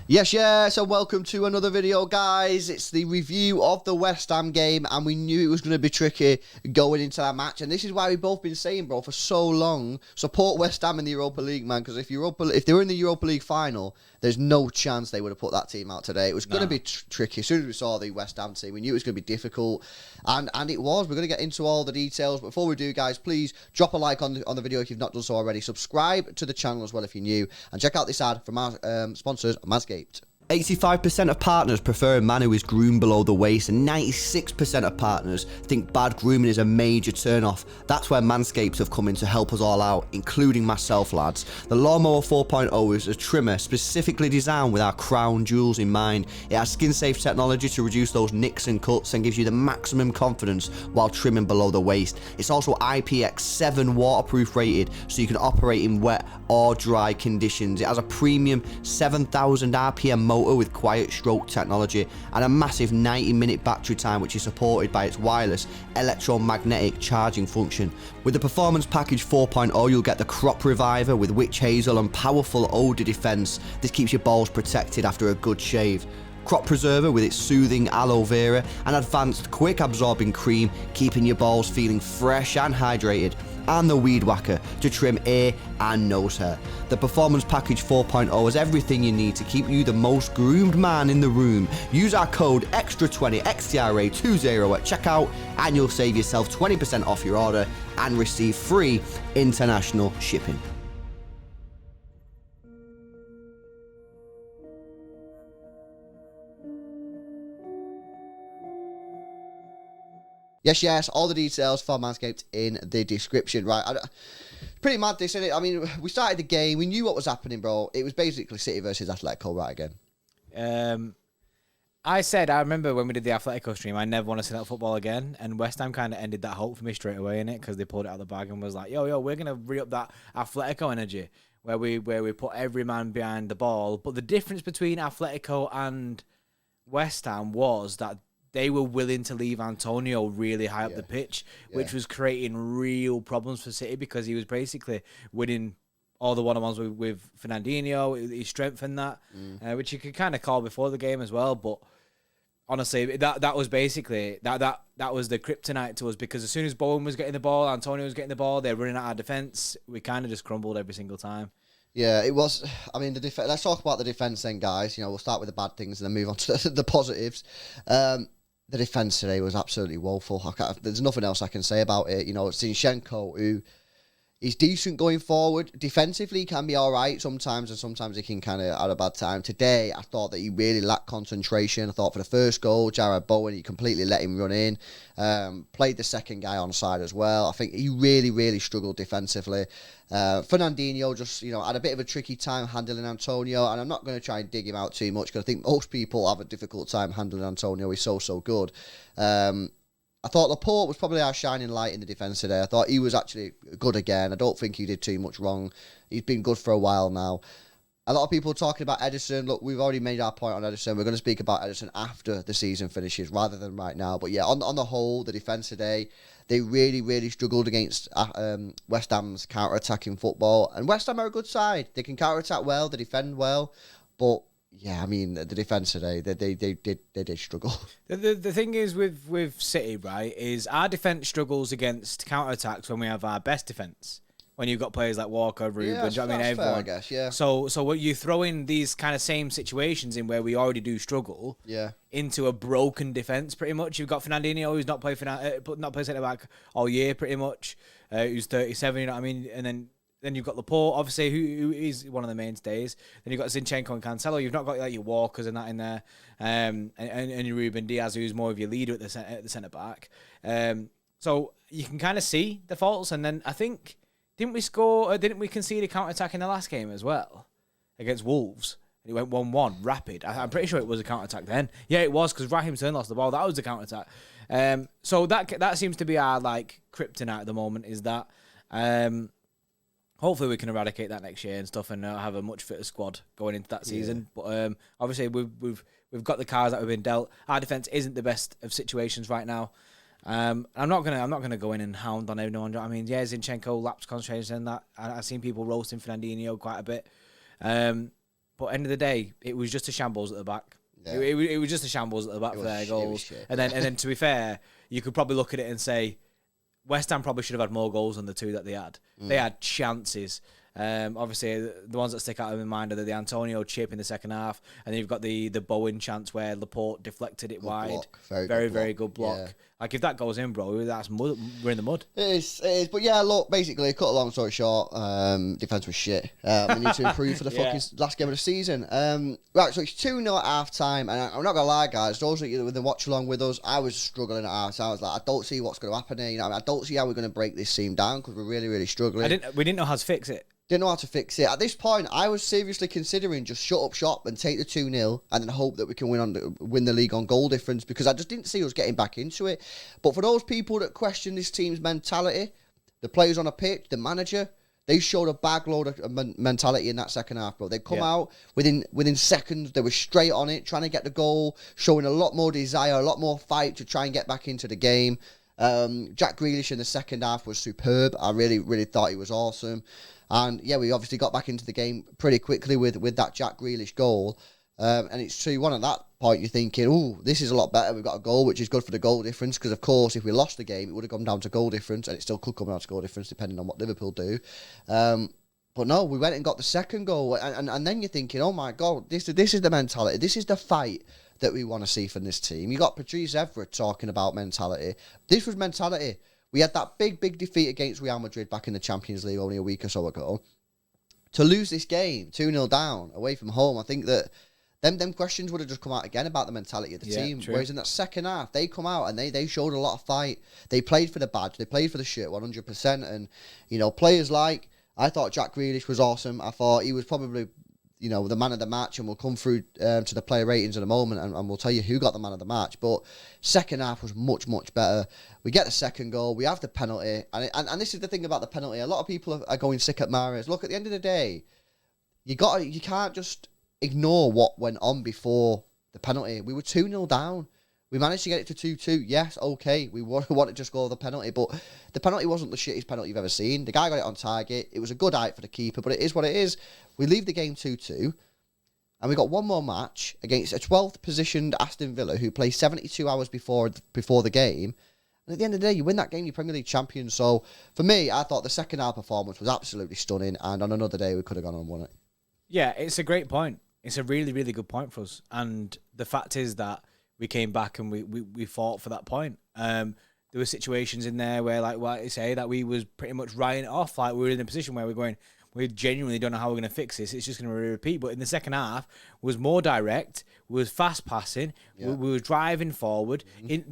Yes, so welcome to another video, guys. It's the review of the West Ham game, and we knew it was going to be tricky going into that match, and this is why we've both been saying, bro, for so long, support West Ham in the Europa League, man, because if they were in the Europa League final, there's no chance they would have put that team out today. It was going to be tricky. As soon as we saw the West Ham team, we knew it was going to be difficult, and it was. We're going to get into all the details, but before we do, guys, please drop a like on the video if you've not done so already. Subscribe to the channel as well if you're new, and check out this ad from our sponsors, Manscaped. 85% of partners prefer a man who is groomed below the waist, and 96% of partners think bad grooming is a major turn-off. That's where Manscaped have come in to help us all out, including myself, lads. The Lawnmower 4.0 is a trimmer specifically designed with our crown jewels in mind. It has skin-safe technology to reduce those nicks and cuts and gives you the maximum confidence while trimming below the waist. It's also IPX7 waterproof rated, so you can operate in wet or dry conditions. It has a premium 7,000 RPM motor with quiet stroke technology and a massive 90-minute battery time, which is supported by its wireless electromagnetic charging function. With the Performance Package 4.0, you'll get the Crop Reviver with witch hazel and powerful odor defense. This keeps your balls protected after a good shave. Crop Preserver with its soothing aloe vera and advanced quick absorbing cream, keeping your balls feeling fresh and hydrated. And the Weed Whacker to trim ear and nose hair. The Performance Package 4.0 has everything you need to keep you the most groomed man in the room. Use our code EXTRA20 XTRA20 at checkout and you'll save yourself 20% off your order and receive free international shipping. Yes, all the details for Manscaped in the description. Right, pretty mad this, isn't it? I mean, we started the game, we knew what was happening, bro. It was basically City versus Atletico, right again. I remember when we did the Atletico stream, I never want to see that football again, and West Ham kind of ended that hope for me straight away, innit? Because they pulled it out of the bag and was like, yo, we're going to re-up that Atletico energy, where we put every man behind the ball. But the difference between Atletico and West Ham was that they were willing to leave Antonio really high up the pitch, which was creating real problems for City because he was basically winning all the one-on-ones with Fernandinho. He strengthened that, which you could kind of call before the game as well. But honestly, that was basically that was the kryptonite to us, because as soon as Bowen was getting the ball, Antonio was getting the ball, they're running out our defence. We kind of just crumbled every single time. Yeah, it was. I mean, let's talk about the defence then, guys. You know, we'll start with the bad things and then move on to the positives. The defence today was absolutely woeful. There's nothing else I can say about it. You know, Zinchenko, who is decent going forward. Defensively, he can be all right sometimes, and sometimes he can kind of have a bad time. Today, I thought that he really lacked concentration. I thought for the first goal, Jared Bowen, he completely let him run in. Played the second guy on side as well. I think he really struggled defensively. Fernandinho just, had a bit of a tricky time handling Antonio, and I'm not going to try and dig him out too much because I think most people have a difficult time handling Antonio. He's so good. I thought Laporte was probably our shining light in the defence today. I thought he was actually good again. I don't think he did too much wrong. He's been good for a while now. A lot of people talking about Ederson. Look, we've already made our point on Ederson. We're going to speak about Ederson after the season finishes rather than right now. But yeah, on the whole, the defence today, they really struggled against West Ham's counter-attacking football. And West Ham are a good side. They can counter-attack well, they defend well. But yeah, I mean, the defence today, they did struggle. The thing is with City, right, is our defence struggles against counter-attacks when we have our best defence. When you've got players like Walker, Ruben, everyone. Fair, I guess, yeah. So what you throw in these kind of same situations in where we already do struggle, into a broken defence, pretty much. You've got Fernandinho, who's not played centre back all year, pretty much. Who's 37, you know what I mean? And then you've got Laporte, obviously, who is one of the mainstays. Then you've got Zinchenko and Cancelo. You've not got like your Walkers and that in there, and your Ruben Diaz, who's more of your leader at the centre back. So you can kind of see the faults, and then I think. Didn't we concede a counter-attack in the last game as well? Against Wolves. It went 1-1, rapid. I'm pretty sure it was a counter-attack then. Yeah, it was, because Raheem Sterling lost the ball. That was the counter-attack. So that seems to be our, kryptonite at the moment, is that. Hopefully we can eradicate that next year and stuff and have a much fitter squad going into that season. But obviously we've got the cards that we've been dealt. Our defence isn't the best of situations right now. I'm not gonna go in and hound on anyone. I mean, yeah, Zinchenko lapsed concentration and that. I've seen people roasting Fernandinho quite a bit. But end of the day, it was just a shambles at the back. Yeah. It was just a shambles at the back for their goals. And then to be fair, you could probably look at it and say West Ham probably should have had more goals than the 2 that they had. They had chances. Obviously, the ones that stick out in my mind are the Antonio chip in the second half, and then you've got the Bowen chance where Laporte deflected it wide. Block. Very good block. Yeah. Like, if that goes in, bro, we're in the mud. It is. But yeah, look, basically, cut a long story short, defence was shit. We need to improve for the fucking last game of the season. Right, so it's 2-0 at half time, and I'm not going to lie, guys, those of you that watch along with us, I was struggling at half time. I was like, I don't see what's going to happen here. You know, I don't see how we're going to break this team down because we're really, really struggling. We didn't know how to fix it. Didn't know how to fix it. At this point, I was seriously considering just shut up shop and take the 2-0 and then hope that we can win the league on goal difference because I just didn't see us getting back into it. But for those people that question this team's mentality, the players on the pitch, the manager, they showed a bag load of mentality in that second half, bro. They come out within seconds. They were straight on it, trying to get the goal, showing a lot more desire, a lot more fight to try and get back into the game. Jack Grealish in the second half was superb. I really, really thought he was awesome. And yeah, we obviously got back into the game pretty quickly with that Jack Grealish goal. And it's 2-1 at that point. You're thinking, oh, this is a lot better. We've got a goal, which is good for the goal difference. Because, of course, if we lost the game, it would have gone down to goal difference. And it still could come down to goal difference, depending on what Liverpool do. But no, we went and got the second goal. And then you're thinking, oh, my God, this is the mentality. This is the fight that we want to see from this team. You got Patrice Evra talking about mentality. This was mentality. We had that big defeat against Real Madrid back in the Champions League only a week or so ago. To lose this game, 2-0 down, away from home, I think that them questions would have just come out again about the mentality of the team. True. Whereas in that second half, they come out and they showed a lot of fight. They played for the badge. They played for the shirt 100%. And, you know, players like, I thought Jack Grealish was awesome. I thought he was probably, you know, the man of the match, and we'll come through to the player ratings in a moment, and we'll tell you who got the man of the match. But second half was much better. We get the second goal. We have the penalty, and this is the thing about the penalty. A lot of people are going sick at Mahrez. Look, at the end of the day, you can't just ignore what went on before the penalty. We were 2-0 down. We managed to get it to 2-2. Yes, okay, we wanted to score the penalty, but the penalty wasn't the shittest penalty you've ever seen. The guy got it on target. It was a good height for the keeper, but it is what it is. We leave the game 2-2, and we got one more match against a 12th positioned Aston Villa who played 72 hours before the game. And at the end of the day, you win that game, you're Premier League champion. So for me, I thought the second half performance was absolutely stunning, and on another day, we could have gone on and won it. Yeah, it's a great point. It's a really, really good point for us. And the fact is that we came back and we fought for that point. There were situations in there where, like what I say, that we was pretty much writing it off. Like, we were in a position where we're going, we genuinely don't know how we're going to fix this. It's just going to repeat. But in the second half, was more direct, was fast passing, we were driving forward,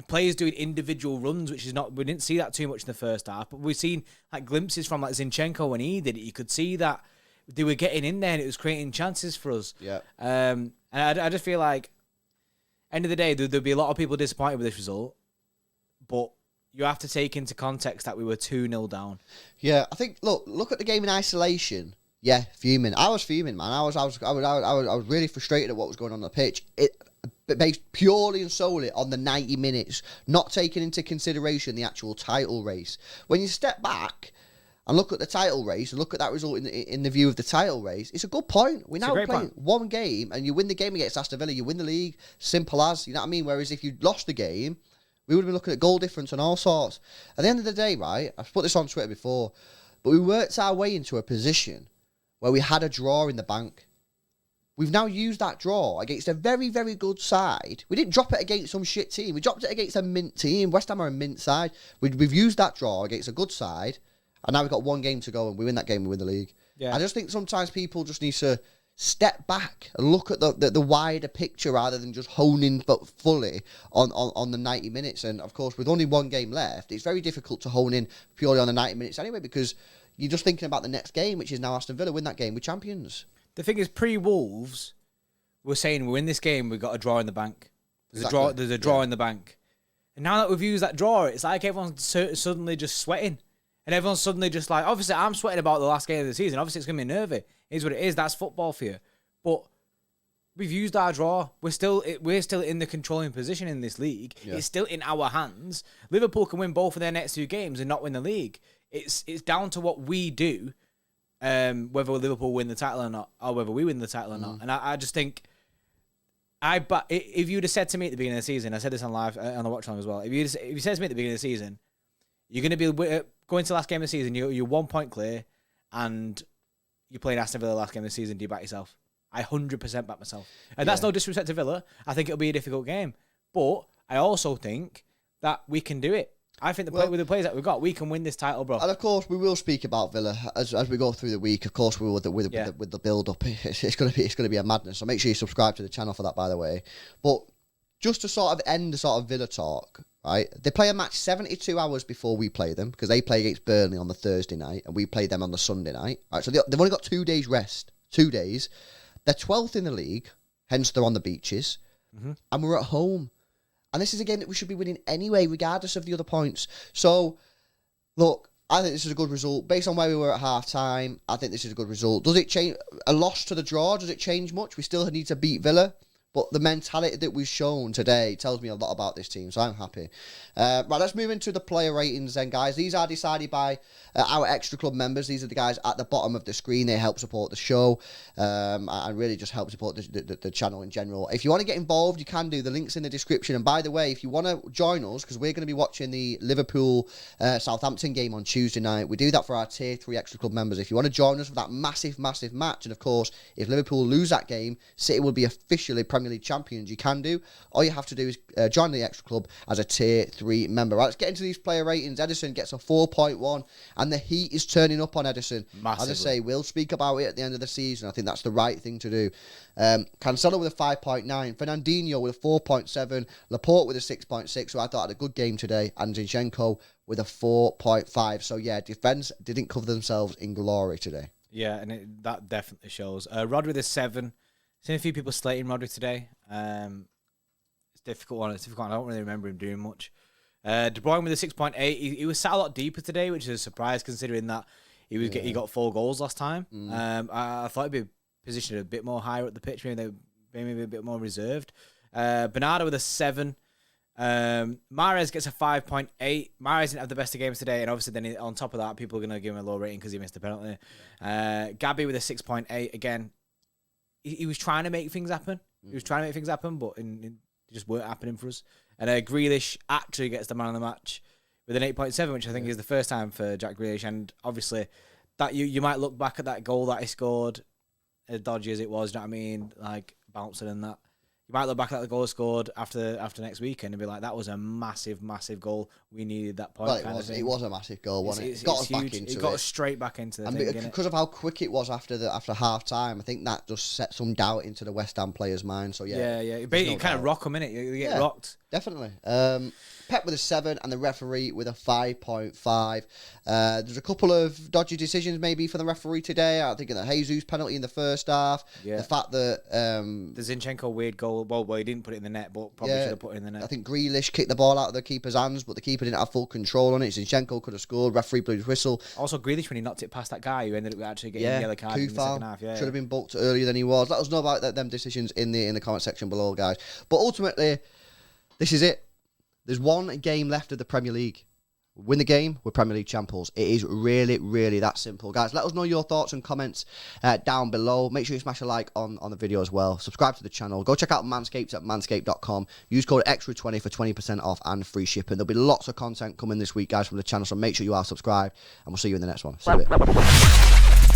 players doing individual runs, which is not, we didn't see that too much in the first half. But we've seen like glimpses from like Zinchenko when he did it. You could see that they were getting in there and it was creating chances for us. Yeah. And I just feel like, end of the day, there'll be a lot of people disappointed with this result, but you have to take into context that we were 2-0 down. Yeah, I think, look at the game in isolation. Yeah, fuming. I was fuming, man. I was really frustrated at what was going on the pitch. It based purely and solely on the 90 minutes, not taking into consideration the actual title race. When you step back and look at the title race and look at that result in the view of the title race, it's a good point. We're now playing one game, and you win the game against Aston Villa, you win the league, simple as, you know what I mean? Whereas if you lost the game, we would have been looking at goal difference and all sorts. At the end of the day, right, I've put this on Twitter before, but we worked our way into a position where we had a draw in the bank. We've now used that draw against a very, very good side. We didn't drop it against some shit team. We dropped it against a mint team. West Ham are a mint side. We've used that draw against a good side, and now we've got one game to go, and we win that game, we win the league. Yeah. I just think sometimes people just need to step back and look at the wider picture rather than just honing but fully on the 90 minutes. And, of course, with only one game left, it's very difficult to hone in purely on the 90 minutes anyway, because you're just thinking about the next game, which is now Aston Villa. Win that game, we're champions. The thing is, pre-Wolves, we're saying we win this game, we've got a draw in the bank. There's a draw in the bank. And now that we've used that draw, it's like everyone's suddenly just sweating. And everyone's suddenly just like, obviously, I'm sweating about the last game of the season. Obviously, it's going to be nervy. It is what it is. That's football for you. But we've used our draw. We're still in the controlling position in this league. Yeah. It's still in our hands. Liverpool can win both of their next 2 games and not win the league. It's down to what we do, whether Liverpool win the title or not, or whether we win the title or not. And I just think, if you'd have said to me at the beginning of the season, I said this on live on the watch along as well. If you said to me at the beginning of the season, you're going to be going to the last game of the season, you're 1 point clear, and you're playing Aston Villa last game of the season, do you back yourself? I 100% back myself. And that's no disrespect to Villa. I think it'll be a difficult game. But I also think that we can do it. I think with the players that we've got, we can win this title, bro. And of course, we will speak about Villa as we go through the week. Of course, we will with the build up. It's going to be a madness. So make sure you subscribe to the channel for that, by the way. But just to sort of end the sort of Villa talk, right? They play a match 72 hours before we play them, because they play against Burnley on the Thursday night and we play them on the Sunday night. Right? So they've only got 2 days rest. 2 days. They're 12th in the league, hence they're on the beaches, and we're at home. And this is a game that we should be winning anyway, regardless of the other points. So, look, I think this is a good result. Based on where we were at half-time, I think this is a good result. Does it change a loss to the draw? Does it change much? We still need to beat Villa. But the mentality that we've shown today tells me a lot about this team, so I'm happy. Right, let's move into the player ratings then, guys. These are decided by our Extra Club members. These are the guys at the bottom of the screen. They help support the show and really just help support the channel in general. If you want to get involved, you can do. The link's in the description. And by the way, if you want to join us, because we're going to be watching the Liverpool-Southampton game on Tuesday night, we do that for our Tier 3 Extra Club members. If you want to join us for that massive, massive match, and of course, if Liverpool lose that game, City will be officially Premier League champions. You can do. All you have to do is join the Extra Club as a Tier 3 member. Right, let's get into these player ratings. Edison gets a 4.1, and the heat is turning up on Edison. Massively. As I say, we'll speak about it at the end of the season. I think that's the right thing to do. Cancelo with a 5.9, Fernandinho with a 4.7, Laporte with a 6.6, so I thought had a good game today, and Zinchenko with a 4.5. So yeah, defence didn't cover themselves in glory today. Yeah, and that definitely shows. Rodri with a 7. Seen a few people slating Rodri today. It's a difficult one. It's difficult. I don't really remember him doing much. De Bruyne with a 6.8. He was sat a lot deeper today, which is a surprise considering that he got 4 goals last time. I thought he'd be positioned a bit more higher up the pitch. Maybe a bit more reserved. Bernardo with a 7. Mahrez gets a 5.8. Mahrez didn't have the best of games today, and obviously then on top of that, people are going to give him a low rating because he missed a penalty. Gabby with a 6.8. Again, he was trying to make things happen. But it just weren't happening for us. And Grealish actually gets the man of the match with an 8.7, which I think is the first time for Jack Grealish. And obviously, that you might look back at that goal that he scored, as dodgy as it was, you know what I mean? Like, bouncing and that. You might look back at the goal scored after next weekend and be like, that was a massive, massive goal. We needed that point. Well, it was a massive goal, wasn't it? It got us back into it. It got us straight back into the thing, because of how quick it was after half time, I think that just set some doubt into the West Ham players' mind. So yeah, you kind of rock them, innit? You get rocked. Definitely. Pep with a 7 and the referee with a 5.5. There's a couple of dodgy decisions maybe for the referee today. I think the Jesus penalty in the first half. Yeah. The fact that the Zinchenko weird goal. Well, he didn't put it in the net, but probably should have put it in the net. I think Grealish kicked the ball out of the keeper's hands, but the keeper didn't have full control on it. Zinchenko could have scored. Referee blew his whistle. Also, Grealish when he knocked it past that guy who ended up actually getting the yellow card in the second half. Yeah, should have been booked earlier than he was. Let us know about them decisions in the comment section below, guys. But ultimately, this is it. There's one game left of the Premier League. Win the game, we're Premier League champions. It is really, really that simple. Guys, let us know your thoughts and comments down below. Make sure you smash a like on the video as well. Subscribe to the channel. Go check out Manscaped at manscaped.com. Use code EXTRA20 for 20% off and free shipping. There'll be lots of content coming this week, guys, from the channel, so make sure you are subscribed, and we'll see you in the next one. See you later.